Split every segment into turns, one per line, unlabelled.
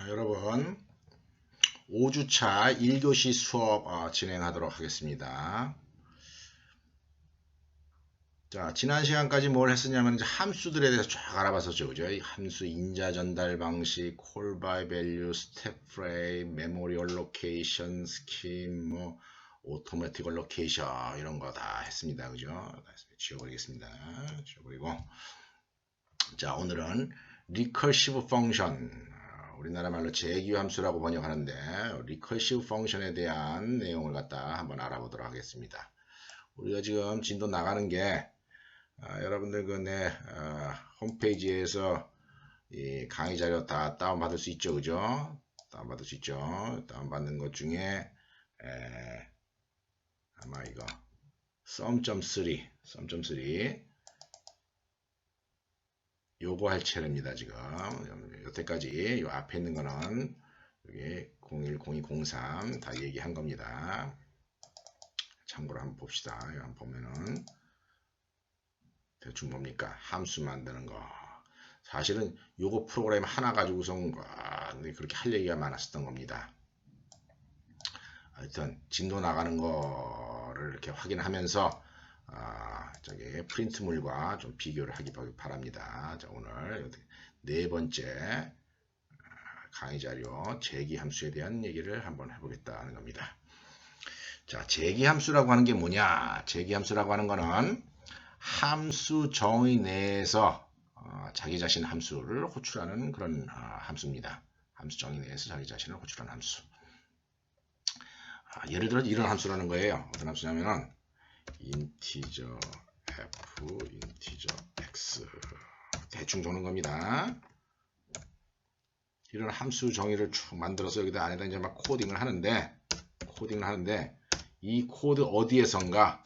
여러분 5주차 1교시 수업 진행하도록 하겠습니다. 자, 지난 시간까지 뭘 했었냐면 이제 함수들에 대해서 쫙 알아봤었죠. 그죠? 이 함수 인자 전달 방식, 콜 바이 밸류, 스텝 프레임, 메모리 얼로케이션, 스킨, 뭐 오토매틱 얼로케이션 이런 거 다 했습니다. 그죠? 지워버리겠습니다. 지워버리고 자, 오늘은 리커시브 펑션, 우리나라 말로 재기함수라고 번역하는데 리커시브 펑션에 대한 내용을 갖다 한번 알아보도록 하겠습니다. 우리가 지금 진도 나가는 게 여러분들 그 내 홈페이지에서 이 강의 자료 다 다운받을 수 있죠. 그죠? 다운받을 수 있죠. 다운받는 것 중에 아마 이거 썸.3 요거 할 차례입니다. 지금 여태까지 요 앞에 있는 거는 여기 010203 다 얘기한 겁니다. 참고로 한번 봅시다. 한번 보면은 대충 뭡니까? 함수 만드는 거. 사실은 요거 프로그램 하나 가지고선 그렇게 할 얘기가 많았었던 겁니다. 하여튼 진도 나가는 거를 이렇게 확인하면서 저기 프린트물과 좀 비교를 하기 바랍니다. 자, 오늘 네 번째 강의 자료 재기함수에 대한 얘기를 한번 해보겠다는 겁니다. 자, 재기함수라고 하는 게 뭐냐? 재기함수라고 하는 거는 함수 정의 내에서 자기 자신 함수를 호출하는 그런 함수입니다. 함수 정의 내에서 자기 자신을 호출하는 함수. 예를 들어 이런 함수라는 거예요. 어떤 함수냐면은 인티저 f, 인티저 x 대충 적는 겁니다. 이런 함수 정의를 쭉 만들어서 여기다 안에다 이제 막 코딩을 하는데 이 코드 어디에선가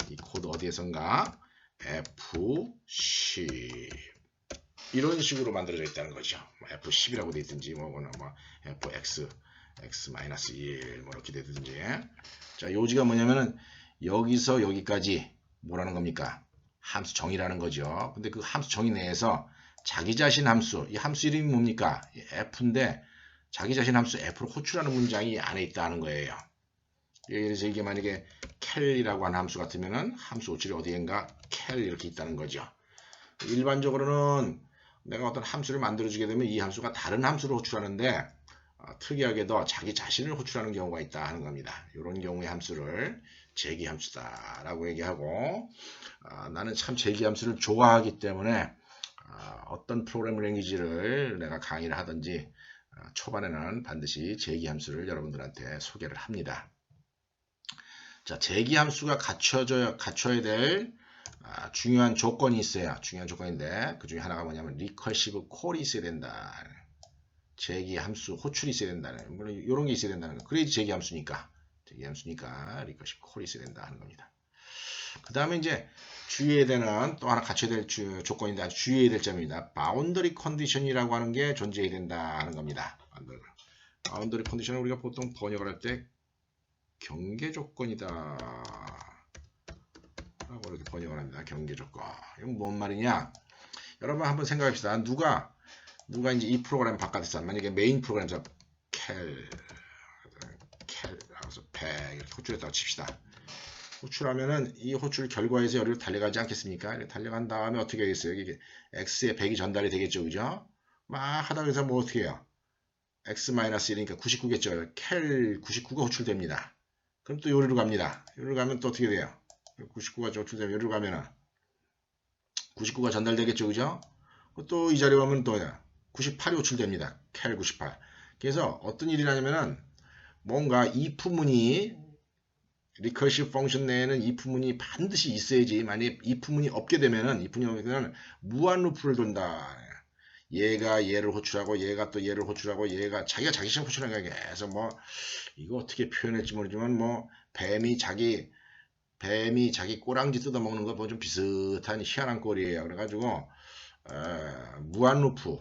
F10 이런 식으로 만들어져 있다는 거죠. F10이라고 되어 있든지 뭐 Fx x-1 뭐 이렇게 되든지. 자, 요지가 뭐냐면은 여기서 여기까지 뭐라는 겁니까? 함수 정의라는 거죠. 근데 그 함수 정의 내에서 자기 자신 함수, 이 함수 이름이 뭡니까? F인데 자기 자신 함수 F로 호출하는 문장이 안에 있다는 거예요. 그래서 이게 만약에 켈이라고 하는 함수 같으면은 함수 호출이 어디엔가 켈 이렇게 있다는 거죠. 일반적으로는 내가 어떤 함수를 만들어주게 되면 이 함수가 다른 함수를 호출하는데 특이하게도 자기 자신을 호출하는 경우가 있다 하는 겁니다. 이런 경우의 함수를 재기함수다라고 얘기하고 나는 참 재기함수를 좋아하기 때문에 어떤 프로그래밍 랭귀지를 내가 강의를 하든지 초반에는 반드시 재기함수를 여러분들한테 소개를 합니다. 자, 재기함수가 갖춰야 될 중요한 조건이 있어요. 중요한 조건인데 그 중에 하나가 뭐냐면 리커시브 콜이 있어야 된다. 재기함수 호출이 있어야 된다는, 물론 이런 게 있어야 된다는 거. 그래야지 재기함수니까 리커시브 콜이 있어야 된다 하는 겁니다. 그 다음에 이제 주의해야 되는 또 하나 갖춰야 될 조건인데 아주 주의해야 될 점입니다. 바운더리 컨디션이라고 하는 게 존재해야 된다 하는 겁니다. 바운더리 컨디션을 우리가 보통 번역을 할 때 경계 조건이다 라고 이렇게 번역을 합니다. 경계 조건. 이건 뭔 말이냐? 여러분 한번 생각합시다. 누가 이제 이 프로그램 바깥에서 만약에 메인 프로그램에서 켈 하고서 100 이렇게 호출했다고 칩시다. 호출하면은 이 호출 결과에서 여기로 달려가지 않겠습니까? 달려간 다음에 어떻게 하겠어요? 이게 x에 100이 전달이 되겠죠, 그죠? 막 하다 해서 뭐 어떻게 해요? x-1이니까 99겠죠. 켈 99가 호출됩니다. 그럼 또 요리로 갑니다. 요리로 가면 또 어떻게 돼요? 99가 호출되면 요리로 가면은 99가 전달되겠죠, 그죠? 또 이 자리에 가면 또 98이 호출됩니다. 켈 98. 그래서 어떤 일이 나냐면은 뭔가 if문이 리커시브 펑션 내에는 if문이 반드시 있어야지. 만약에 if문이 없게 되면은 무한 루프를 돈다. 얘가 얘를 호출하고 얘가 또 얘를 호출하고 얘가 자기가 자기 자신을 호출하는 거야. 그래서 뭐 이거 어떻게 표현할지 모르지만 뭐 뱀이 자기 꼬랑지 뜯어먹는 거 뭐 좀 비슷한 희한한 꼴이에요. 그래가지고 무한 루프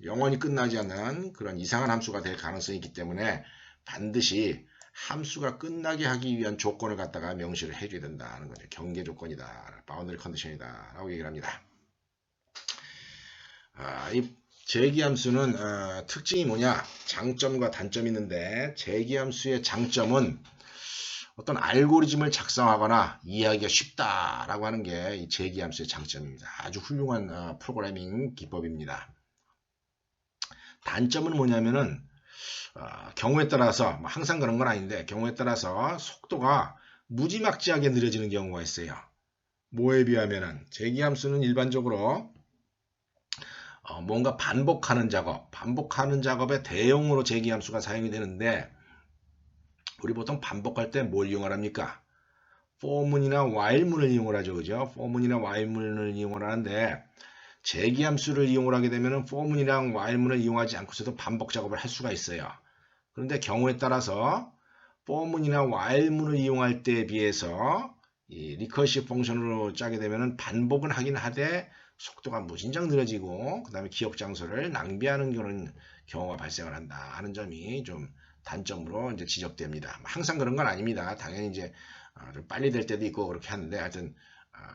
영원히 끝나지 않는 그런 이상한 함수가 될 가능성이 있기 때문에 반드시 함수가 끝나게 하기 위한 조건을 갖다가 명시를 해줘야 된다는 거죠. 경계 조건이다. 바운더리 컨디션이다. 라고 얘기를 합니다. 이 재기함수는 특징이 뭐냐? 장점과 단점이 있는데 재기함수의 장점은 어떤 알고리즘을 작성하거나 이해하기가 쉽다라고 하는 게 이 재기함수의 장점입니다. 아주 훌륭한 프로그래밍 기법입니다. 단점은 뭐냐면은 경우에 따라서 항상 그런 건 아닌데 경우에 따라서 속도가 무지막지하게 느려지는 경우가 있어요. 뭐에 비하면은 재기함수는 일반적으로 뭔가 반복하는 작업의 대용으로 재기함수가 사용이 되는데 우리 보통 반복할 때 뭘 이용을 합니까? for문이나 while문을 이용을 하죠. 그죠? for문이나 while문을 이용을 하는데 재기함수를 이용을 하게 되면 for문이랑 while문을 이용하지 않고서도 반복 작업을 할 수가 있어요. 그런데 경우에 따라서 for문이나 while문을 이용할 때에 비해서 이 리커시브 펑션으로 짜게 되면 반복은 하긴 하되 속도가 무진장 느려지고 그 다음에 기억 장소를 낭비하는 그런 경우가 발생을 한다 하는 점이 좀 단점으로 이제 지적됩니다. 항상 그런 건 아닙니다. 당연히 이제 좀 빨리 될 때도 있고 그렇게 하는데 하여튼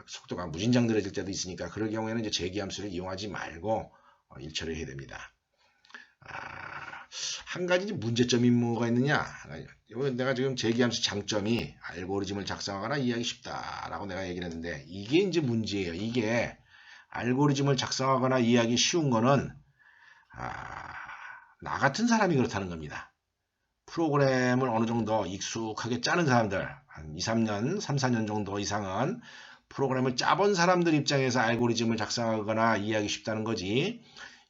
속도가 무진장 느려질 때도 있으니까 그럴 경우에는 이제 재기함수를 이용하지 말고 일처리 해야 됩니다. 한 가지 문제점이 뭐가 있느냐? 내가 지금 재기함수 장점이 알고리즘을 작성하거나 이해하기 쉽다라고 내가 얘기를 했는데 이게 이제 문제예요. 이게 알고리즘을 작성하거나 이해하기 쉬운 거는 나 같은 사람이 그렇다는 겁니다. 프로그램을 어느 정도 익숙하게 짜는 사람들 한 2-3년, 3-4년 정도 이상은 프로그램을 짜본 사람들 입장에서 알고리즘을 작성하거나 이해하기 쉽다는 거지.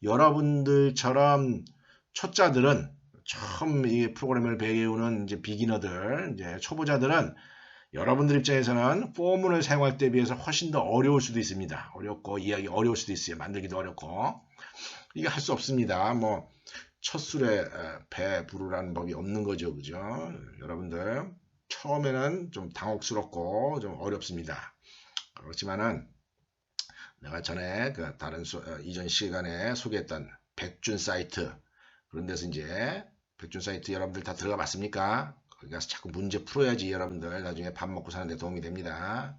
여러분들처럼 초짜들은 처음 이 프로그램을 배우는 이제 비기너들, 이제 초보자들은 여러분들 입장에서는 포문을 사용할 때에 비해서 훨씬 더 어려울 수도 있습니다. 어렵고 이해하기 어려울 수도 있어요. 만들기도 어렵고. 이게 할 수 없습니다. 뭐 첫 술에 배 부르라는 법이 없는 거죠. 그죠? 여러분들 처음에는 좀 당혹스럽고 좀 어렵습니다. 그렇지만은 내가 전에 그 다른 이전 시간에 소개했던 백준 사이트 그런 데서 이제 백준 사이트 여러분들 다 들어가 봤습니까? 거기 가서 자꾸 문제 풀어야지 여러분들 나중에 밥 먹고 사는 데 도움이 됩니다.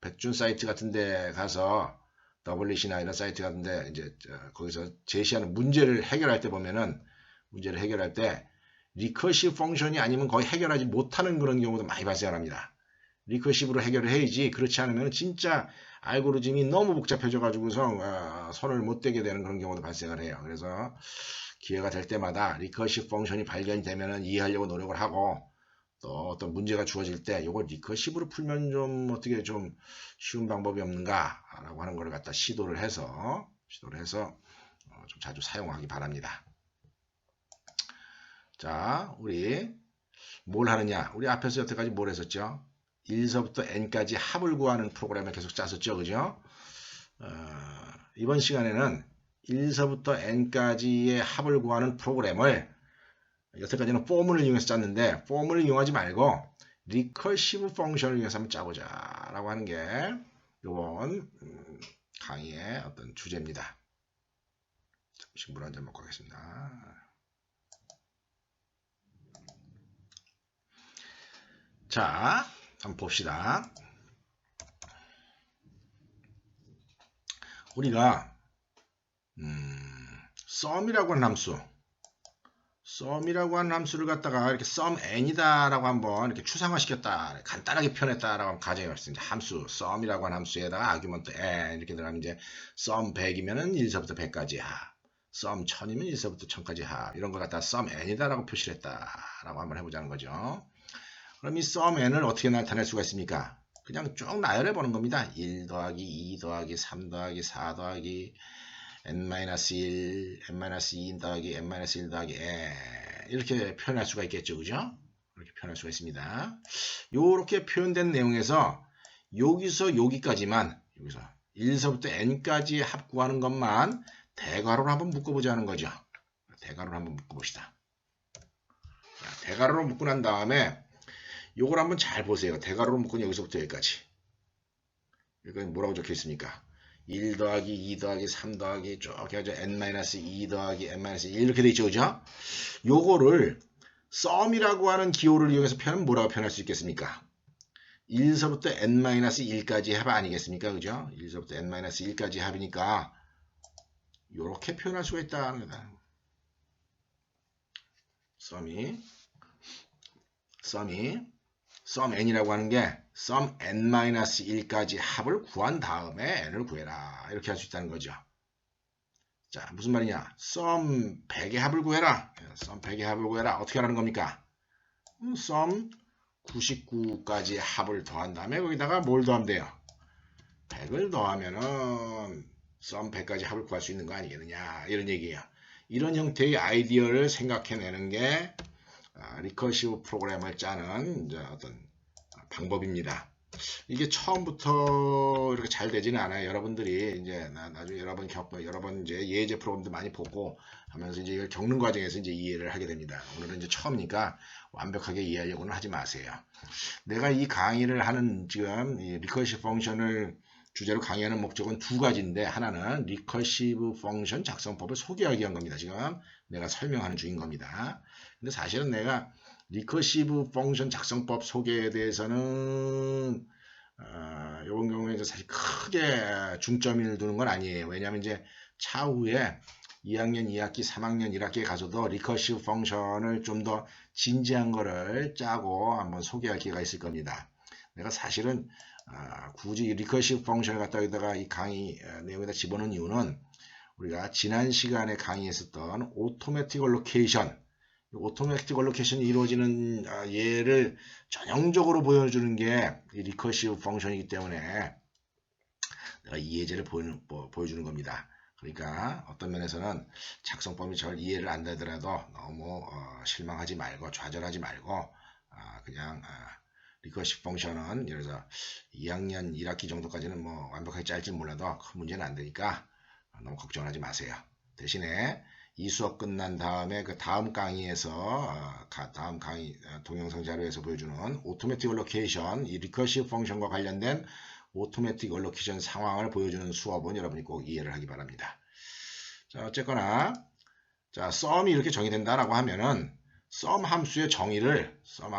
백준 사이트 같은 데 가서 더블릿이나 이런 사이트 같은 데 이제 거기서 제시하는 문제를 해결할 때 보면은 문제를 해결할 때 리커시브 펑션이 아니면 거의 해결하지 못하는 그런 경우도 많이 발생합니다. 리커시브로 해결을 해야지 그렇지 않으면 진짜 알고리즘이 너무 복잡해져 가지고서 손을 못 대게 되는 그런 경우도 발생을 해요. 그래서 기회가 될 때마다 리커시브 펑션이 발견이 되면 이해하려고 노력을 하고 또 어떤 문제가 주어질 때 이걸 리커시브로 풀면 좀 어떻게 좀 쉬운 방법이 없는가 라고 하는 걸 갖다 시도를 해서 좀 자주 사용하기 바랍니다. 자, 우리 뭘 하느냐? 우리 앞에서 여태까지 뭘 했었죠? 1서부터 n까지 합을 구하는 프로그램을 계속 짰었죠. 그죠? 이번 시간에는 1서부터 n까지의 합을 구하는 프로그램을 여태까지는 포문을 이용해서 짰는데 포문을 이용하지 말고 리커시브 펑션을 이용해서 한번 짜보자 라고 하는 게 이번 강의의 어떤 주제입니다. 잠시 물 한 잔 먹고 가겠습니다. 자, 한번 봅시다. 우리가 sum이라고 하는 함수 sum이라고 하는 함수를 갖다가 이렇게 sum n이다라고 한번 이렇게 추상화 시켰다, 간단하게 표현했다라고 한번 가정해봤습니다. 함수 sum이라고 하는 함수에다가 아규먼트 n 이렇게 들어가면 이제 sum 100이면은 1서부터 100까지 합, sum 1000이면 1서부터 1000까지 합, 이런 걸 갖다가 sum n이다라고 표시를 했다라고 한번 해보자는 거죠. 그럼 이 sum n을 어떻게 나타낼 수가 있습니까? 그냥 쭉 나열해 보는 겁니다. 1 더하기 2 더하기 3 더하기 4 더하기 n-1, n-2 더하기 n-1 더하기 n 이렇게 표현할 수가 있겠죠. 그죠? 이렇게 표현할 수가 있습니다. 이렇게 표현된 내용에서 여기서 여기까지만 여기서 1서부터 n까지 합구하는 것만 대괄호로 한번 묶어보자는 거죠. 대괄호로 한번 묶어봅시다. 대괄호로 묶고 난 다음에 요걸 한번 잘 보세요. 대괄호로 묶은 여기서부터 여기까지. 여기 뭐라고 적혀 있습니까? 1 더하기 2 더하기 3 더하기 쭉 해가지고 n-2 더하기 n-1 이렇게 돼 있죠. 그죠? 요거를 sum이라고 하는 기호를 이용해서 표현하면 뭐라고 표현할 수 있겠습니까? 1서부터 n-1까지 합 아니겠습니까? 그죠? 1서부터 n-1까지 합이니까 이렇게 표현할 수가 있다는 거다. sum n이라고 하는 게 sum n-1까지 합을 구한 다음에 n을 구해라. 이렇게 할 수 있다는 거죠. 자, 무슨 말이냐? sum 100의 합을 구해라. sum 100의 합을 구해라. 어떻게 하라는 겁니까? sum 99까지 합을 더한 다음에 거기다가 뭘 더하면 돼요? 100을 더하면은 sum 100까지 합을 구할 수 있는 거 아니겠느냐? 이런 얘기예요. 이런 형태의 아이디어를 생각해내는 게 리커시브 프로그램을 짜는 어떤 방법입니다. 이게 처음부터 이렇게 잘 되지는 않아요. 여러분들이 이제 나중에 여러 번 이제 예제 프로그램도 많이 보고 하면서 이제 이걸 겪는 과정에서 이제 이해를 하게 됩니다. 오늘은 이제 처음이니까 완벽하게 이해하려고는 하지 마세요. 내가 이 강의를 하는 지금 이 리커시브 펑션을 주제로 강의하는 목적은 두 가지인데, 하나는 리커시브 펑션 작성법을 소개하기 위한 겁니다. 지금 내가 설명하는 중인 겁니다. 근데 사실은 내가 리커시브 펑션 작성법 소개에 대해서는 이번 경우에 사실 크게 중점을 두는 건 아니에요. 왜냐하면 이제 차후에 2학년 2학기, 3학년 1학기에 가서도 리커시브 펑션을 좀 더 진지한 거를 짜고 한번 소개할 기회가 있을 겁니다. 내가 사실은 굳이 리커시브 펑션을 갖다가 이 강의 내용에다 집어넣은 이유는 우리가 지난 시간에 강의했었던 오토매틱 얼로케이션, 오토매틱 얼로케이션이 이루어지는 예를 전형적으로 보여주는 게 이 리커시브 펑션이기 때문에 내가 이 예제를 보여주는 겁니다. 그러니까 어떤 면에서는 작성법이 잘 이해를 안 되더라도 너무 실망하지 말고 좌절하지 말고 그냥 리커시브 펑션은 예를 들어서 2학년 1학기 정도까지는 뭐 완벽하게 짤지 몰라도 큰 문제는 안 되니까 너무 걱정하지 마세요. 대신에 이 수업 끝난 다음에 그 다음 강의에서 다음 강의 동영상 자료에서 보여주는 오토매틱 얼로케이션, 이 리커시브 펑션과 관련된 오토매틱 얼로케이션 상황을 보여주는 수업은 여러분이 꼭 이해를 하기 바랍니다. 자, 어쨌거나 자, sum이 이렇게 정의된다라고 하면은 sum 함수의 정의를 sum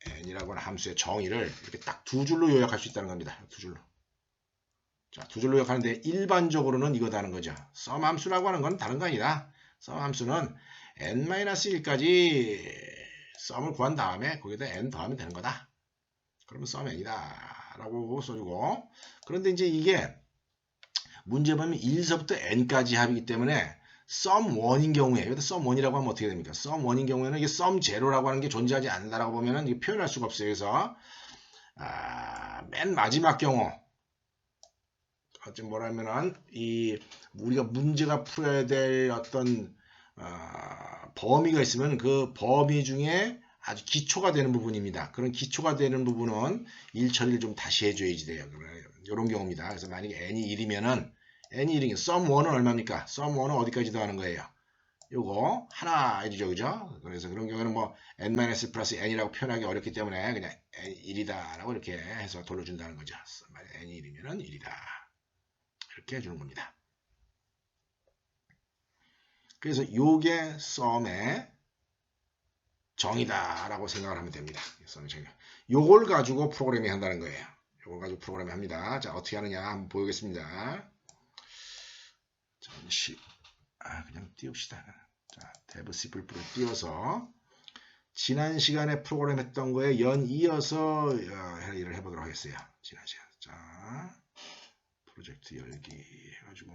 n이라고 하는 함수의 정의를 이렇게 딱 두 줄로 요약할 수 있다는 겁니다. 두 줄로. 자, 두 줄로 요약하는데 일반적으로는 이거다는 거죠. sum 함수라고 하는 건 다른 거 아니다. sum 함수는 n-1까지 sum을 구한 다음에 거기다 n 더하면 되는 거다. 그러면 sum n이다 라고 써주고, 그런데 이제 이게 문제 보면 1서부터 n까지 합이기 때문에 sum 1인 경우에, 여기다 sum 1이라고 하면 어떻게 됩니까? sum 1인 경우에는 이게 sum 0라고 하는 게 존재하지 않는다라고 보면은 이게 표현할 수가 없어요. 그래서 맨 마지막 경우 어쩜 뭐라면은 이 우리가 문제가 풀어야 될 어떤 범위가 있으면 그 범위 중에 아주 기초가 되는 부분입니다. 그런 기초가 되는 부분은 일 처리를 좀 다시 해줘야지 돼요. 이런 경우입니다. 그래서 만약에 n이 1이면은 n이 1이면 sum 1은 얼마입니까? sum 1은 어디까지 더하는 거예요? 요거 하나 이죠, 그죠? 그래서 그런 경우는 뭐 n-1 플러스 n이라고 표현하기 어렵기 때문에 그냥 n 1이다라고 이렇게 해서 돌려준다는 거죠. n이 1이면은 1이다. 이렇게 해주는 겁니다. 그래서 요게 sum의 정의다라고 생각을 하면 됩니다. 요걸 가지고 프로그래밍 한다는 거예요. 요걸 가지고 프로그래밍 합니다. 자, 어떻게 하느냐 한번 보여보겠습니다. 잠시 그냥 띄웁시다. 자, 탭 C++를 띄워서 지난 시간에 프로그램 했던 거에 연이어서 일을 해보도록 하겠어요. 지난 시간. 자, 프로젝트 열기 해가지고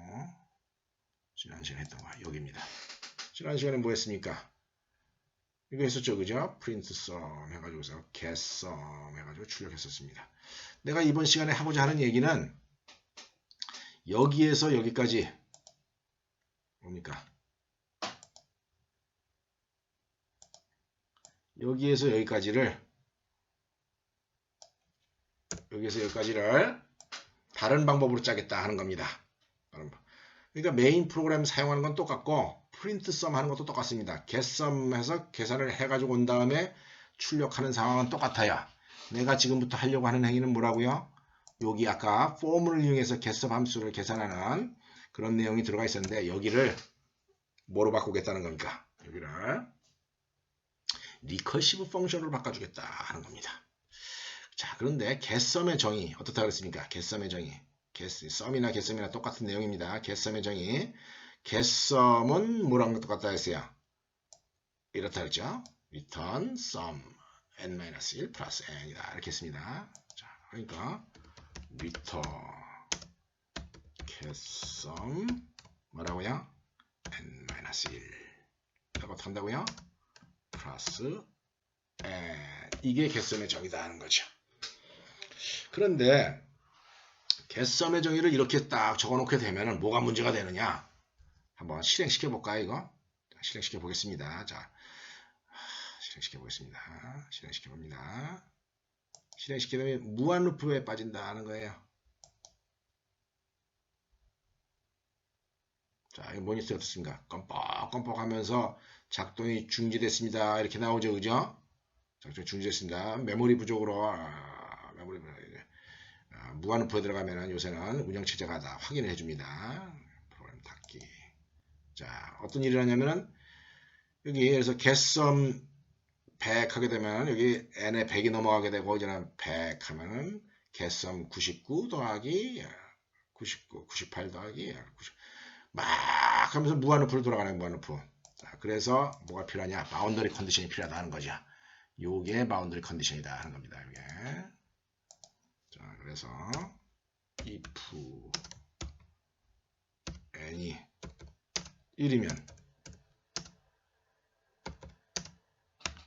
지난 시간에 했던 거 여기입니다. 지난 시간에 뭐 했습니까? 이거 했었죠, 그죠? print sum 해가지고서 get sum 해가지고 출력했었습니다. 내가 이번 시간에 하고자 하는 얘기는 여기에서 여기까지 뭡니까? 여기에서 여기까지를 다른 방법으로 짜겠다 하는 겁니다. 그러니까 메인 프로그램 사용하는 건 똑같고 print sum 하는 것도 똑같습니다. get sum 해서 계산을 해가지고 온 다음에 출력하는 상황은 똑같아요. 내가 지금부터 하려고 하는 행위는 뭐라고요? 여기 아까 포뮬을 이용해서 get sum 함수를 계산하는 그런 내용이 들어가 있었는데 여기를 뭐로 바꾸겠다는 겁니까? 여기를 리커시브 펑션으로 바꿔주겠다 하는 겁니다. 자, 그런데 get sum의 정의 어떻다 그랬습니까? get sum의 정의 썸이나 getSum이나 똑같은 내용입니다. getSum의 정의. getSum은 뭐랑 똑같다 했어요? 이렇다 했죠. return sum n-1 플러스 n이다. 이렇게 했습니다. 자, 그러니까 return getSum 뭐라고요? n-1 이라고 한다고요? 플러스 n. 이게 getSum의 정의다 하는 거죠. 그런데 getSum의 정의를 이렇게 딱 적어놓게 되면 뭐가 문제가 되느냐? 한번 실행시켜 볼까요, 이거? 실행시켜 보겠습니다. 자, 실행시켜 보겠습니다. 실행시켜 봅니다. 실행시키면 무한 루프에 빠진다는 거예요. 자, 이 모니터 어떻습니까? 껌뻑껌뻑 하면서 작동이 중지됐습니다. 이렇게 나오죠, 그죠? 작동이 중지됐습니다. 메모리 부족으로, 무한 루프에 들어가면 요새는 운영체제가 다 확인을 해줍니다. 프로그램 닫기. 자, 어떤 일을 하냐면은, 여기, 그래서 getSum 100 하게 되면, 여기 n에 100이 넘어가게 되고, 이제는 100 하면은, getSum 99 더하기, 99, 98 더하기, 90. 막 하면서 무한루프로 돌아가는 무한루프. 자, 그래서 뭐가 필요하냐? 바운더리 컨디션이 필요하다는 거죠. 요게 바운더리 컨디션이다 하는 겁니다. 요게. 자, 그래서 if n이 1이면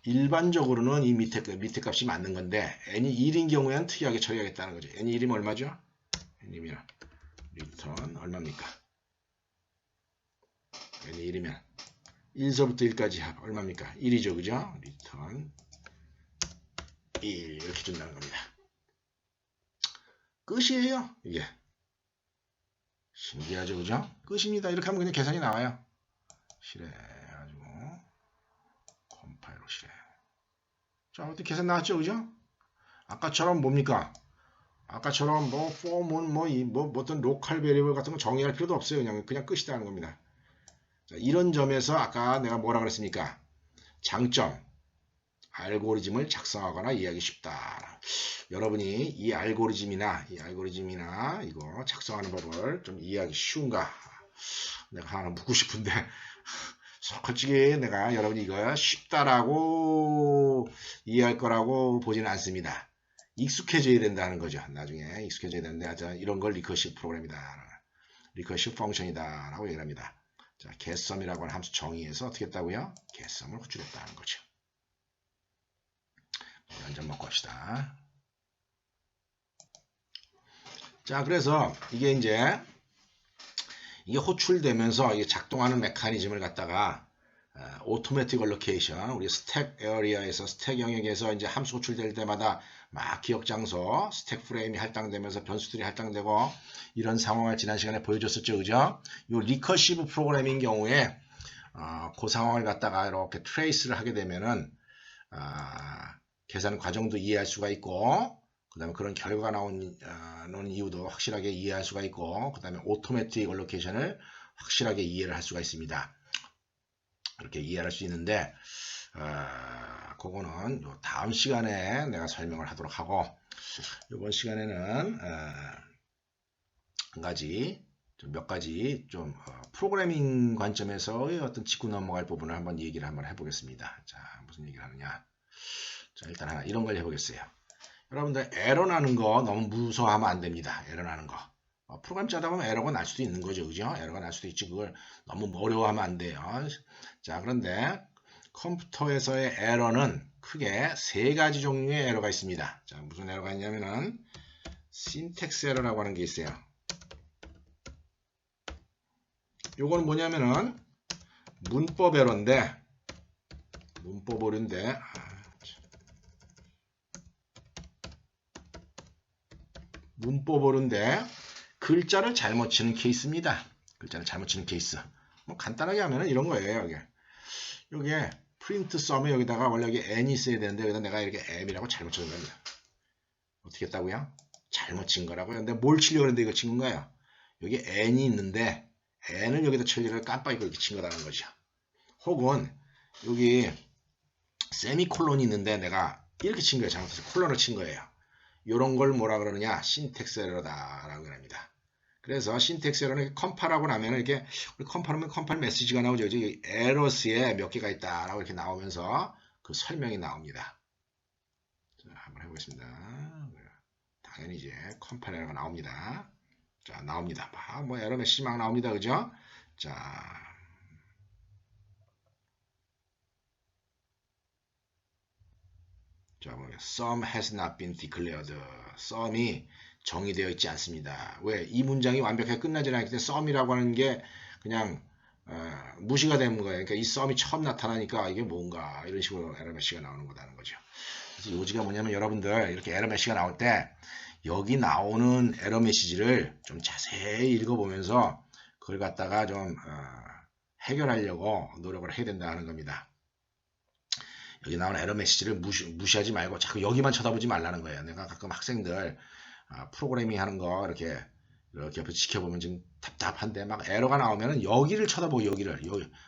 일반적으로는 이 밑에 값이 맞는 건데 n이 1인 경우에는 특이하게 처리하겠다는 거죠. n이 1이면 얼마죠? n이면 return 얼마입니까? n이 1이면 1서부터 1까지 합 얼마입니까? 1이죠. 그죠? return 1 이렇게 준다는 겁니다. 끝이에요. 이게 신기하죠. 그죠? 끝입니다. 이렇게 하면 그냥 계산이 나와요. 실행해가지고 컴파일로 실행. 자, 어떻게 계산 나왔죠? 그죠? 아까처럼 뭡니까? 아까처럼 뭐 폼은 뭐 어떤 로컬 베리어블 같은 거 정의할 필요도 없어요. 그냥 끝이라는 겁니다. 자, 이런 점에서 아까 내가 뭐라 그랬습니까? 장점. 알고리즘을 작성하거나 이해하기 쉽다. 여러분이 이 알고리즘이나 이거 작성하는 법을 좀 이해하기 쉬운가? 내가 하나 묻고 싶은데 솔직히 내가 여러분이 이거 쉽다라고 이해할 거라고 보지는 않습니다. 익숙해져야 된다는 거죠. 나중에 익숙해져야 되는데 이런 걸 리커시브 프로그램이다. 리커시브 펑션이다 라고 얘기를 합니다. 자, getSum이라고 하는 함수 정의에서 어떻게 했다고요? getSum을 호출했다는 거죠. 한잔 먹고 합시다. 자, 그래서 이게 호출되면서 이게 작동하는 메커니즘을 갖다가 오토매틱 얼로케이션, 우리 스택 에어리아에서 스택 영역에서 이제 함수 호출될 때마다 막 기억 장소, 스택 프레임이 할당되면서 변수들이 할당되고 이런 상황을 지난 시간에 보여줬었죠, 그죠? 이 리커시브 프로그래밍 경우에 그 상황을 갖다가 이렇게 트레이스를 하게 되면은 계산 과정도 이해할 수가 있고, 그 다음에 그런 결과가 나오는 이유도 확실하게 이해할 수가 있고, 그 다음에 오토매틱 얼로케이션을 확실하게 이해를 할 수가 있습니다. 그렇게 이해할 수 있는데, 그거는 다음 시간에 내가 설명을 하도록 하고, 이번 시간에는 몇 가지 프로그래밍 관점에서의 어떤 짚고 넘어갈 부분을 한번 얘기를 해보겠습니다. 자, 무슨 얘기를 하느냐? 자, 일단 하나 이런 걸 해보겠어요. 여러분들 에러 나는 거 너무 무서워하면 안 됩니다. 에러 나는 거. 프로그램 짜다 보면 에러가 날 수도 있는 거죠. 그죠? 에러가 날 수도 있지. 그걸 너무 어려워하면 안 돼요. 자, 그런데 컴퓨터에서의 에러는 크게 세 가지 종류의 에러가 있습니다. 자, 무슨 에러가 있냐면은 신텍스 에러라고 하는 게 있어요. 요거는 뭐냐면은 문법 에러인데 글자를 잘못 치는 케이스입니다. 글자를 잘못 치는 케이스. 뭐 간단하게 하면은 이런 거예요. 요게 프린트 썸에 여기다가 원래 여기 n이 있어야 되는데 여기다 내가 이렇게 m이라고 잘못 친 겁니다. 어떻게 했다고요? 잘못 친 거라고요. 근데 뭘 치려고 했는데 이거 친 건가요? 여기 n이 있는데 n을 여기다 치려고 깜빡이 이렇게 친 거라는 거죠. 혹은 여기 세미콜론이 있는데 내가 이렇게 친 거예요. 잘못해서 콜론을 친 거예요. 이런 걸 뭐라 그러느냐? 신텍스 에러다라고 합니다. 그래서 신텍스 에러는 컴파일하고 나면 이렇게 우리 컴파일하면 컴파일 메시지가 나오죠. 여기 에러스에 몇 개가 있다라고 이렇게 나오면서 그 설명이 나옵니다. 자, 한번 해보겠습니다. 당연히 이제 컴파일 에러가 나옵니다. 자, 나옵니다. 뭐 에러 메시지 막 나옵니다. 그죠? 자, 뭐 sum has not been declared. sum이 정의되어 있지 않습니다. 왜? 이 문장이 완벽하게 끝나지 않기 때문에 sum이라고 하는 게 그냥 무시가 되는 거예요. 그러니까 이 sum이 처음 나타나니까 이게 뭔가 이런 식으로 에러 메시지가 나오는 거다는 거죠. 그래서 요지가 뭐냐면 여러분들 이렇게 에러 메시지가 나올 때 여기 나오는 에러 메시지를 좀 자세히 읽어보면서 그걸 갖다가 좀 해결하려고 노력을 해야 된다는 겁니다. 여기 나오는 에러 메시지를 무시하지 말고 자꾸 여기만 쳐다보지 말라는 거예요. 내가 가끔 학생들 프로그래밍 하는 거 이렇게 옆에 지켜보면 좀 답답한데 막 에러가 나오면은 여기를 쳐다보고 여기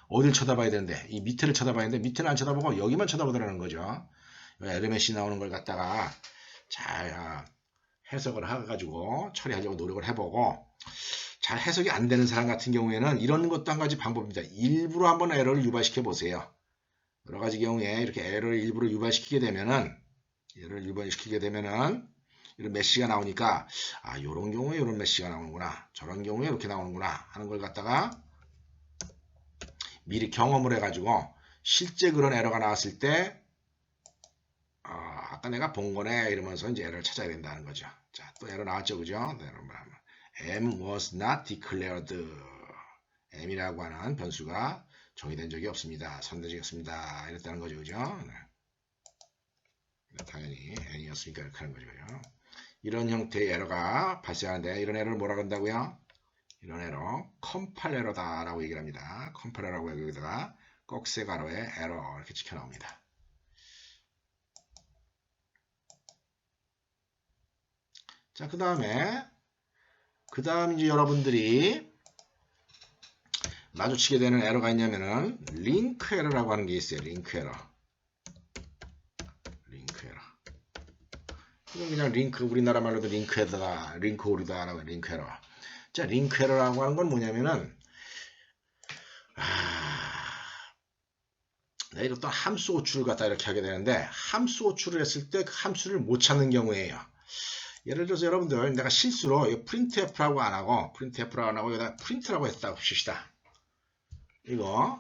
어디를 쳐다봐야 되는데 이 밑에를 쳐다봐야 되는데 밑에는 안 쳐다보고 여기만 쳐다보더라는 거죠. 에러 메시지 나오는 걸 갖다가 잘 해석을 해가지고 처리하려고 노력을 해보고 잘 해석이 안 되는 사람 같은 경우에는 이런 것도 한 가지 방법입니다. 일부러 한번 에러를 유발시켜 보세요. 여러 가지 경우에 이렇게 에러를 일부러 유발시키게 되면은 이런 메시지가 나오니까 요런 경우에 이런 메시지가 나오는구나, 저런 경우에 이렇게 나오는구나 하는 걸 갖다가 미리 경험을 해가지고 실제 그런 에러가 나왔을 때 아까 내가 본 거네 이러면서 이제 에러를 찾아야 된다는 거죠. 자, 또 에러 나왔죠, 그죠? M was not declared. M이라고 하는 변수가 정의된 적이 없습니다. 선택된 적이 없습니다. 이랬다는 거죠, 그죠? 네. 당연히 N이었으니까 이렇게 하는 거죠, 그죠? 이런 형태의 에러가 발생하는데 이런 에러를 뭐라 그런다고요? 이런 에러 컴파일 에러다라고 얘기를 합니다. 컴파일 에러라고 여기다가 꺽쇠가로에 에러 이렇게 찍혀 나옵니다. 자, 그 다음 이제 여러분들이 마주치게 되는 에러가 있냐면은 링크 에러라고 하는 게 있어요. 링크 에러. 이건 그냥 링크, 우리나라 말로도 링크 에러다, 링크 오류다라고 링크 에러. 자, 링크 에러라고 하는 건 뭐냐면은 내가 어떤 함수 호출을 갖다 이렇게 하게 되는데 함수 호출을 했을 때 그 함수를 못 찾는 경우에요. 예를 들어서 여러분들 내가 실수로 printf라고 안 하고 여기다 print라고 했다고 칩시다. 이거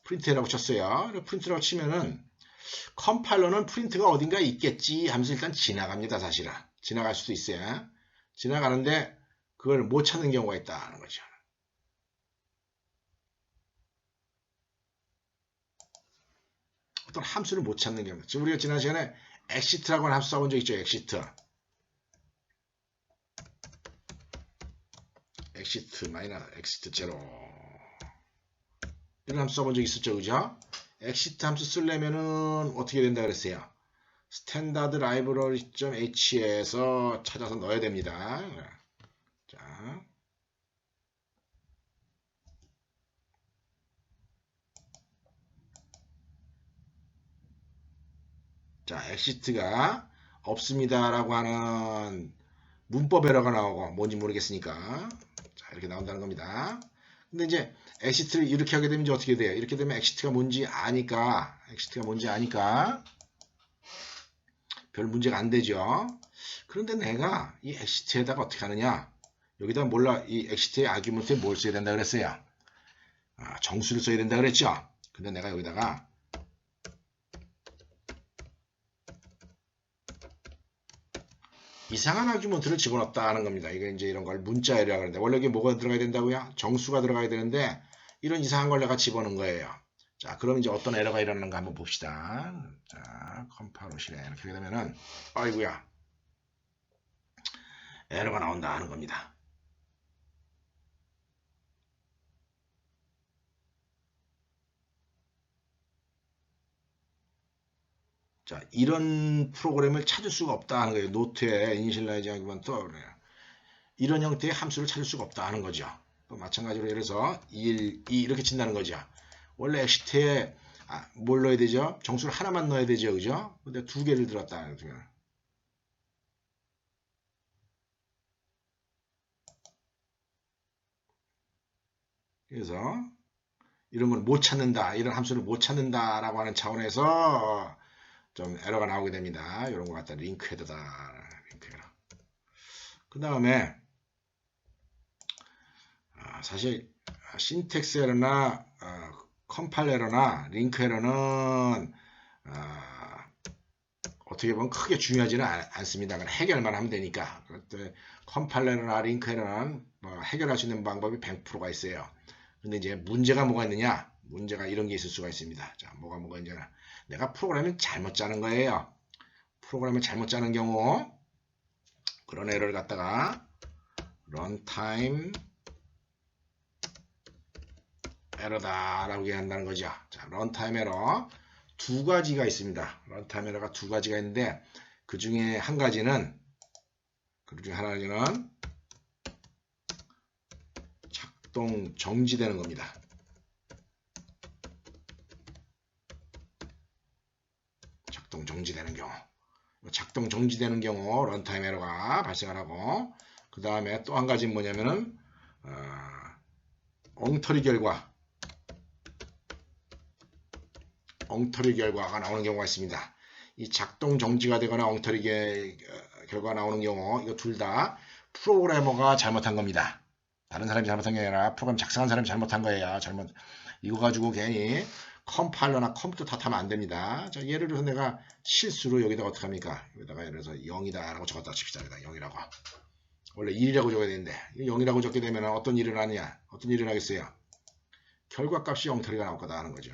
프린트라고 쳤어요. 프린트라고 치면은 컴파일러는 프린트가 어딘가 있겠지 하면서 일단 지나갑니다. 사실은 지나갈 수도 있어요. 지나가는데 그걸 못 찾는 경우가 있다는 거죠. 어떤 함수를 못 찾는 경우. 지금 우리가 지난 시간에 exit라고 하는 함수 써본 적 있죠. exit exit 0 이런 함수 써본 적 있었죠, 그죠? exit 함수 쓰려면은 어떻게 된다 그랬어요? standard library.h에서 찾아서 넣어야 됩니다. 자, exit가 없습니다라고 하는 문법 에러가 나오고 뭔지 모르겠으니까 자, 이렇게 나온다는 겁니다. 근데 이제 exit를 이렇게 하게 되면 이제 어떻게 돼요? 이렇게 되면 exit가 뭔지 아니까 별 문제가 안 되죠. 그런데 내가 이 exit에다가 어떻게 하느냐? 여기다 이 exit의 아규먼트에 뭘 써야 된다 그랬어요? 정수를 써야 된다 그랬죠. 근데 내가 여기다가 이상한 아규먼트를 집어넣었다는 겁니다. 이게 이제 이런 걸 문자에라고 하는데 원래 이게 뭐가 들어가야 된다고요? 정수가 들어가야 되는데 이런 이상한 걸 내가 집어넣은 거예요. 자, 그럼 이제 어떤 에러가 일어나는가 한번 봅시다. 자, 컴파일러 실에 이렇게 하게 되면은 아이고야 에러가 나온다 하는 겁니다. 자, 이런 프로그램을 찾을 수가 없다 하는 거예요. 노트에 이니셜라이징 아규먼트 이런 형태의 함수를 찾을 수가 없다 하는 거죠. 또 마찬가지로 예를 들어서 1, 2 이렇게 친다는 거죠. 원래 exit에 뭘 넣어야 되죠? 정수를 하나만 넣어야 되죠, 그죠? 근데 두 개를 들었다. 그래서 이런 걸 못 찾는다, 이런 함수를 못 찾는다라고 하는 차원에서 좀 에러가 나오게 됩니다. 이런 것 같다. 링크 헤더다. 링크 헤더. 그 다음에 사실 신텍스 에러나 컴파일 에러나 링크 에러는 어떻게 보면 크게 중요하지는 않습니다. 해결만 하면 되니까. 컴파일 에러나 링크 에러는 해결할 수 있는 방법이 100%가 있어요. 근데 이제 문제가 뭐가 있느냐? 문제가 이런 게 있을 수가 있습니다. 자, 뭐가 있느냐? 내가 프로그램을 잘못 짜는 거예요. 프로그램을 잘못 짜는 경우 그런 에러를 갖다가 런타임 에러다라고 얘기한다는 거죠. 자, 런타임 에러 두 가지가 있습니다. 런타임 에러가 두 가지가 있는데 그 중에 하나는 작동 정지되는 겁니다. 작동 정지되는 경우 런타임 에러가 발생을 하고, 그 다음에 또 한 가지는 뭐냐면은 엉터리 결과가 나오는 경우가 있습니다. 이 작동 정지가 되거나 엉터리 결과가 나오는 경우, 이거 둘 다 프로그래머가 잘못한 겁니다. 다른 사람이 잘못한 게 아니라 프로그램 작성한 사람이 잘못한 거예요. 이거 가지고 괜히 컴파일러나 컴퓨터 탓하면 안 됩니다. 자, 예를 들어서 내가 실수로 여기다 어떻게 합니까? 여기다가 예를 들어서 0이다 라고 적었다 칩시다. 0이라고. 원래 1이라고 적어야 되는데 0이라고 적게 되면 어떤 일이 일어나냐? 어떤 일이 일어나겠어요? 결과값이 엉터리가 나올 거다 하는 거죠.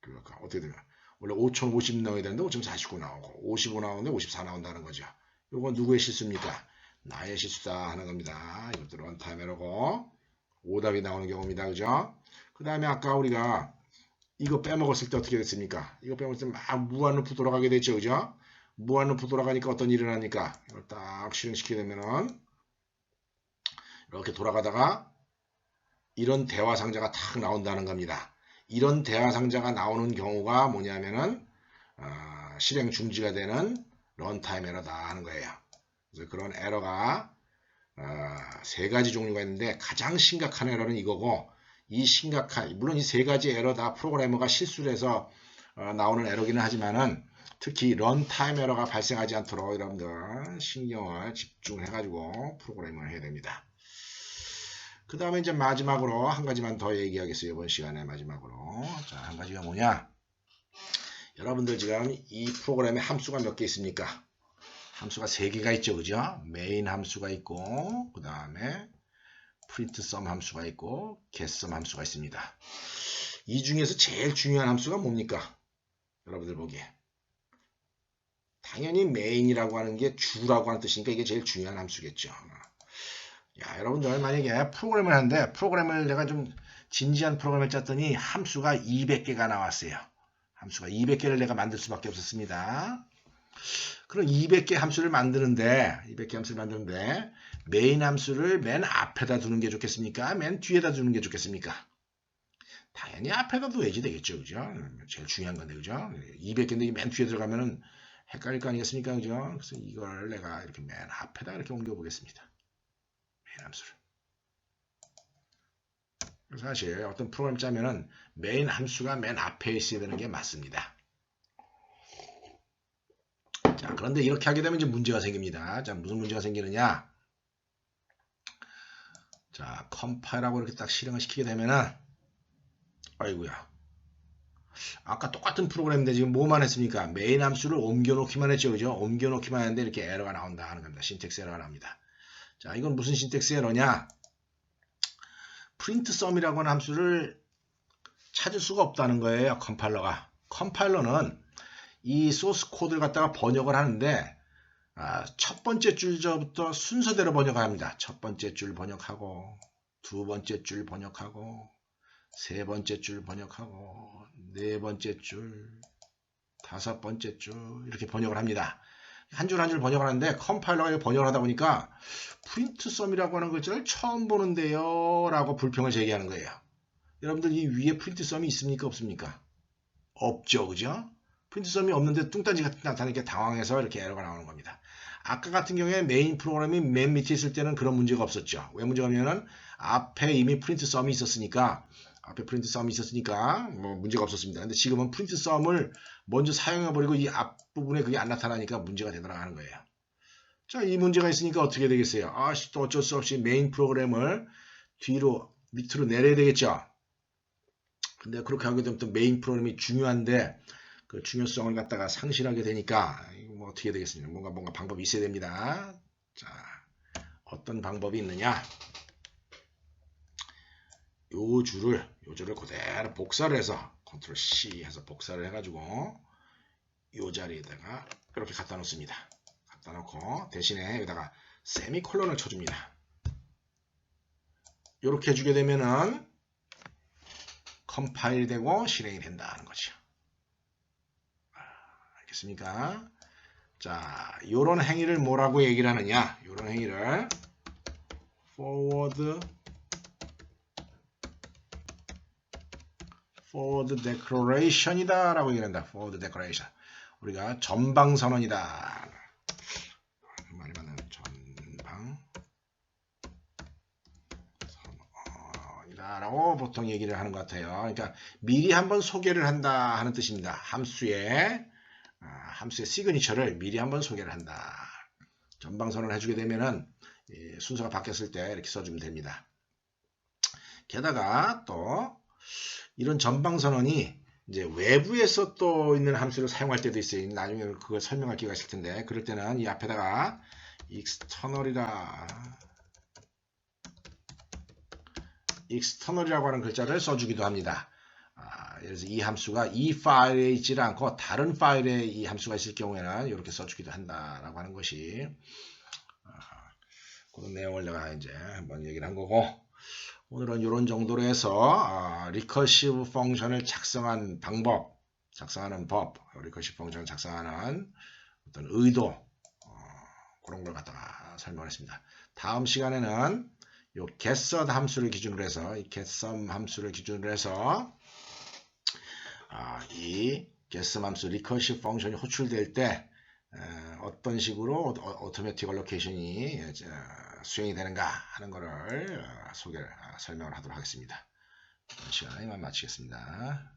그러니까 어떻게 되면 원래 5050 나와야 되는데 5049 나오고 55 나오는데 54 나온다는 거죠. 이건 누구의 실수입니까? 나의 실수다 하는 겁니다. 이것도 런타임 에러고 오답이 나오는 경우입니다. 그죠? 그 다음에 아까 우리가 이거 빼먹었을 때 어떻게 됐습니까? 이거 빼먹었을 때 막 무한루프 돌아가게 됐죠. 그죠? 무한루프 돌아가니까 어떤 일이 일어나니까 이걸 딱 실행시키게 되면은 이렇게 돌아가다가 이런 대화 상자가 탁 나온다는 겁니다. 이런 대화 상자가 나오는 경우가 뭐냐면은 실행 중지가 되는 런타임 에러다 하는 거예요. 그래서 그런 에러가 세 가지 종류가 있는데 가장 심각한 에러는 이거고, 물론 이 세 가지 에러 다 프로그래머가 실수를 해서 나오는 에러기는 하지만은 특히 런타임 에러가 발생하지 않도록 여러분들 신경을 집중해가지고 프로그래밍을 해야 됩니다. 그 다음에 이제 마지막으로 한 가지만 더 얘기하겠어요. 이번 시간에 마지막으로. 자, 한 가지가 뭐냐? 여러분들 지금 이 프로그램에 함수가 몇 개 있습니까? 함수가 3개가 있죠. 그죠? 메인 함수가 있고, 그 다음에 프린트 썸 함수가 있고, getSum 함수가 있습니다. 이 중에서 제일 중요한 함수가 뭡니까? 여러분들 보기에. 당연히 메인이라고 하는 게 주라고 하는 뜻이니까 이게 제일 중요한 함수겠죠. 야, 여러분들 만약에 프로그램을 하는데 프로그램을 내가 좀 진지한 프로그램을 짰더니 함수가 200개가 나왔어요. 함수가 200개를 내가 만들 수밖에 없었습니다. 그럼 200개 함수를 만드는데 메인 함수를 맨 앞에다 두는 게 좋겠습니까? 맨 뒤에다 두는 게 좋겠습니까? 당연히 앞에다 둬야지 되겠죠. 그죠? 제일 중요한 건데, 그죠? 200개인데 맨 뒤에 들어가면은 헷갈릴 거 아니겠습니까? 그죠? 그래서 이걸 내가 이렇게 맨 앞에다 이렇게 옮겨 보겠습니다. 메인 함수를. 사실 어떤 프로그램 짜면은 메인 함수가 맨 앞에 있어야 되는 게 맞습니다. 자, 그런데 이렇게 하게 되면 이제 문제가 생깁니다. 자, 무슨 문제가 생기느냐? 자, 컴파일하고 이렇게 딱 실행을 시키게 되면은, 아이고야. 아까 똑같은 프로그램인데 지금 뭐만 했습니까? 메인 함수를 옮겨놓기만 했죠. 그죠? 옮겨놓기만 했는데 이렇게 에러가 나온다 하는 겁니다. 신텍스 에러가 나옵니다. 자, 이건 무슨 신텍스 에러냐? 프린트 썸이라고 하는 함수를 찾을 수가 없다는 거예요. 컴파일러가. 컴파일러는 이 소스 코드를 갖다가 번역을 하는데 첫 번째 줄부터 순서대로 번역을 합니다. 첫 번째 줄 번역하고, 두 번째 줄 번역하고, 세 번째 줄 번역하고, 네 번째 줄, 다섯 번째 줄 이렇게 번역을 합니다. 한 줄 한 줄 번역을 하는데 컴파일러가 번역을 하다 보니까 프린트 썸이라고 하는 글자를 처음 보는데요 라고 불평을 제기하는 거예요. 여러분들 이 위에 프린트 썸이 있습니까? 없습니까? 없죠. 그죠? 프린트 썸이 없는데 뚱딴지가 나타나니까 당황해서 이렇게 에러가 나오는 겁니다. 아까 같은 경우에 메인 프로그램이 맨 밑에 있을 때는 그런 문제가 없었죠. 왜 문제가 없냐면 앞에 이미 프린트 썸이 있었으니까 뭐 문제가 없었습니다. 근데 지금은 프린트 썸을 먼저 사용해버리고 이 앞부분에 그게 안 나타나니까 문제가 되더라 하는 거예요. 자, 이 문제가 있으니까 어떻게 되겠어요? 또 어쩔 수 없이 메인 프로그램을 뒤로 밑으로 내려야 되겠죠. 근데 그렇게 하게 되면 또 메인 프로그램이 중요한데 그 중요성을 갖다가 상실하게 되니까 뭐 어떻게 되겠습니까? 뭔가 방법이 있어야 됩니다. 자, 어떤 방법이 있느냐? 요 줄을 그대로 복사를 해서 컨트롤 C 해서 복사를 해가지고 요 자리에다가 이렇게 갖다 놓습니다. 갖다 놓고 대신에 여기다가 세미콜론을 쳐줍니다. 이렇게 해주게 되면은 컴파일 되고 실행이 된다는 거죠. 알겠습니까? 자, 요런 행위를 뭐라고 얘기를 하느냐? 요런 행위를 forward declaration이다 라고 얘기한다. forward declaration. 우리가 전방선언이다. 말이 맞는 전방선언이다 라고 보통 얘기를 하는 것 같아요. 그러니까 미리 한번 소개를 한다 하는 뜻입니다. 함수의 시그니처를 미리 한번 소개를 한다. 전방선언을 해주게 되면은 순서가 바뀌었을 때 이렇게 써주면 됩니다. 게다가 또 이런 전방선언이 이제 외부에서 또 있는 함수를 사용할 때도 있어요. 나중에 그걸 설명할 기회가 있을 텐데 그럴 때는 이 앞에다가 external이라고 하는 글자를 써주기도 합니다. 그래서 이 함수가 이 파일에 있지 않고 다른 파일에 이 함수가 있을 경우에는 이렇게 써주기도 한다라고 하는 것이 그런 내용을 내가 이제 한번 얘기를 한 거고 오늘은 이런 정도로 해서 리커시브 펑션을 작성하는 법, 리커시브 펑션을 작성하는 어떤 의도 그런 걸 갖다가 설명했습니다. 다음 시간에는 이 getSum 함수를 기준으로 해서 이 getSum 함수 리커시브 펑션이 호출될 때 어떤 식으로 오토매틱 알로케이션이 수행이 되는가 하는 것을 설명을 하도록 하겠습니다. 이번 시간에 이만 마치겠습니다.